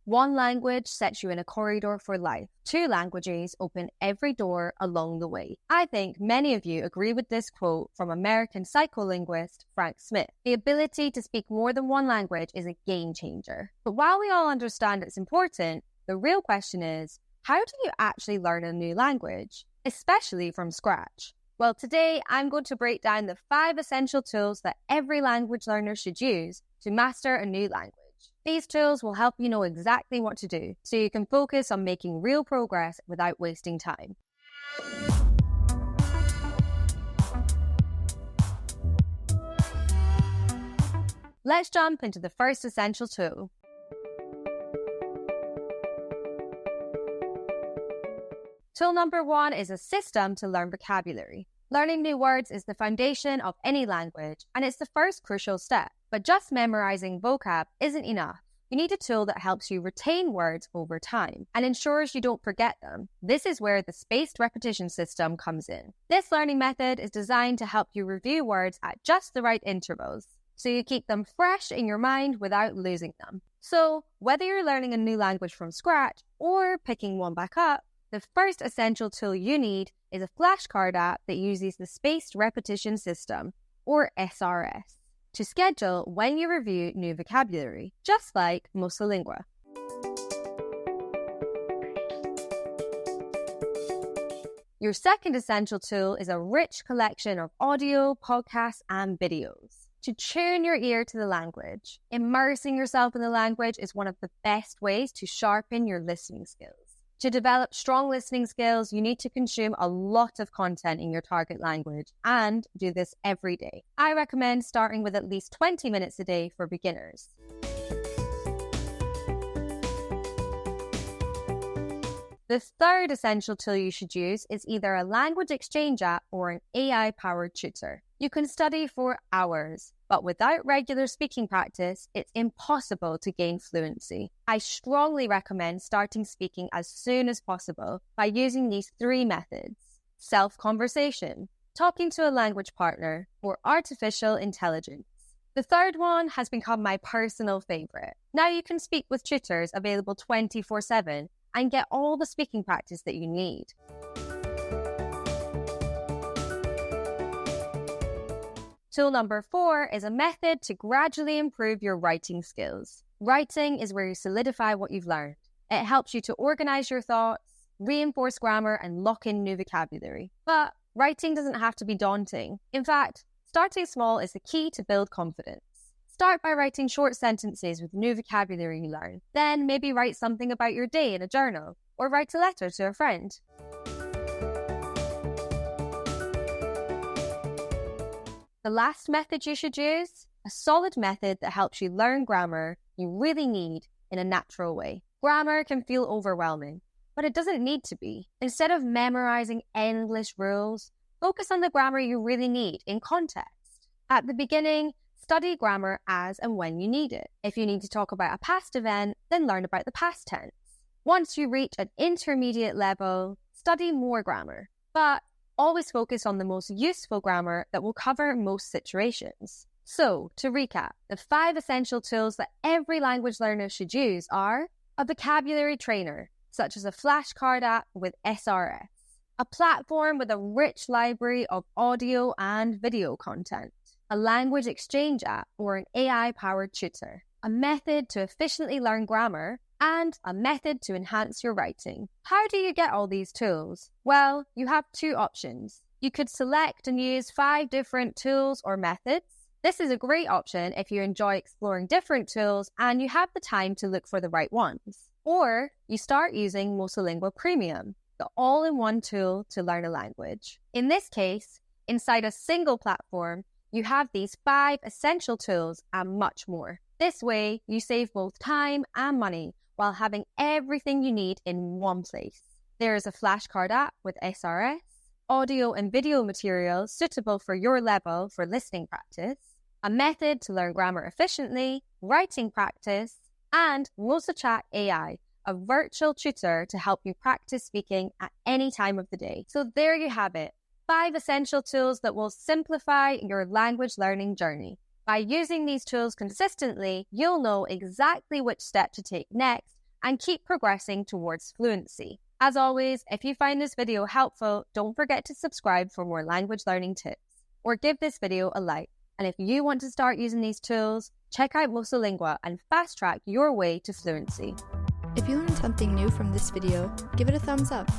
One language sets you in a corridor for life. Two languages open every door along the way. I think many of you agree with this quote from American psycholinguist Frank Smith. The ability to speak more than one language is a game changer. But while we all understand it's important, the real question is, how do you actually learn a new language, especially from scratch? Well, today I'm going to break down the 5 essential tools that every language learner should use to master a new language. These tools will help you know exactly what to do, so you can focus on making real progress without wasting time. Let's jump into the first essential tool. Tool number 1 is a system to learn vocabulary. Learning new words is the foundation of any language, and it's the first crucial step. But just memorizing vocab isn't enough. You need a tool that helps you retain words over time and ensures you don't forget them. This is where the spaced repetition system comes in. This learning method is designed to help you review words at just the right intervals, so you keep them fresh in your mind without losing them. So, whether you're learning a new language from scratch or picking one back up, the first essential tool you need is a flashcard app that uses the spaced repetition system, or SRS, to schedule when you review new vocabulary, just like MosaLingua. Your second essential tool is a rich collection of audio, podcasts, and videos to tune your ear to the language. Immersing yourself in the language is one of the best ways to sharpen your listening skills. To develop strong listening skills, you need to consume a lot of content in your target language and do this every day. I recommend starting with at least 20 minutes a day for beginners. The third essential tool you should use is either a language exchange app or an AI-powered tutor. You can study for hours, but without regular speaking practice, it's impossible to gain fluency. I strongly recommend starting speaking as soon as possible by using these 3 methods: self-conversation, talking to a language partner, or artificial intelligence. The third one has become my personal favorite. Now you can speak with tutors available 24/7 and get all the speaking practice that you need. Tool number 4 is a method to gradually improve your writing skills. Writing is where you solidify what you've learned. It helps you to organize your thoughts, reinforce grammar, and lock in new vocabulary. But writing doesn't have to be daunting. In fact, starting small is the key to build confidence. Start by writing short sentences with new vocabulary you learn. Then maybe write something about your day in a journal, or write a letter to a friend. The last method you should use, a solid method that helps you learn grammar you really need in a natural way. Grammar can feel overwhelming, but it doesn't need to be. Instead of memorizing endless rules, focus on the grammar you really need in context. At the beginning, study grammar as and when you need it. If you need to talk about a past event, then learn about the past tense. Once you reach an intermediate level, study more grammar. But always focus on the most useful grammar that will cover most situations. So, to recap, the 5 essential tools that every language learner should use are a vocabulary trainer, such as a flashcard app with SRS, a platform with a rich library of audio and video content, a language exchange app or an AI-powered tutor, a method to efficiently learn grammar, and a method to enhance your writing. How do you get all these tools? Well, you have 2 options. You could select and use 5 different tools or methods. This is a great option if you enjoy exploring different tools and you have the time to look for the right ones. Or you start using MosaLingua Premium, the all-in-one tool to learn a language. In this case, inside a single platform, you have these 5 essential tools and much more. This way, you save both time and money while having everything you need in one place. There is a flashcard app with SRS, audio and video materials suitable for your level for listening practice, a method to learn grammar efficiently, writing practice, and MosaChat AI, a virtual tutor to help you practice speaking at any time of the day. So there you have it, 5 essential tools that will simplify your language learning journey. By using these tools consistently, you'll know exactly which step to take next and keep progressing towards fluency. As always, if you find this video helpful, don't forget to subscribe for more language learning tips, or give this video a like. And if you want to start using these tools, check out MosaLingua and fast track your way to fluency. If you learned something new from this video, give it a thumbs up.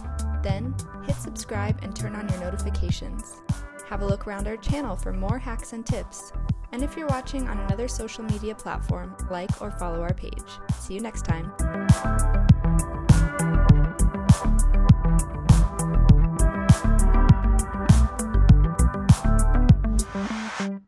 Then, hit subscribe and turn on your notifications. Have a look around our channel for more hacks and tips. And if you're watching on another social media platform, like or follow our page. See you next time.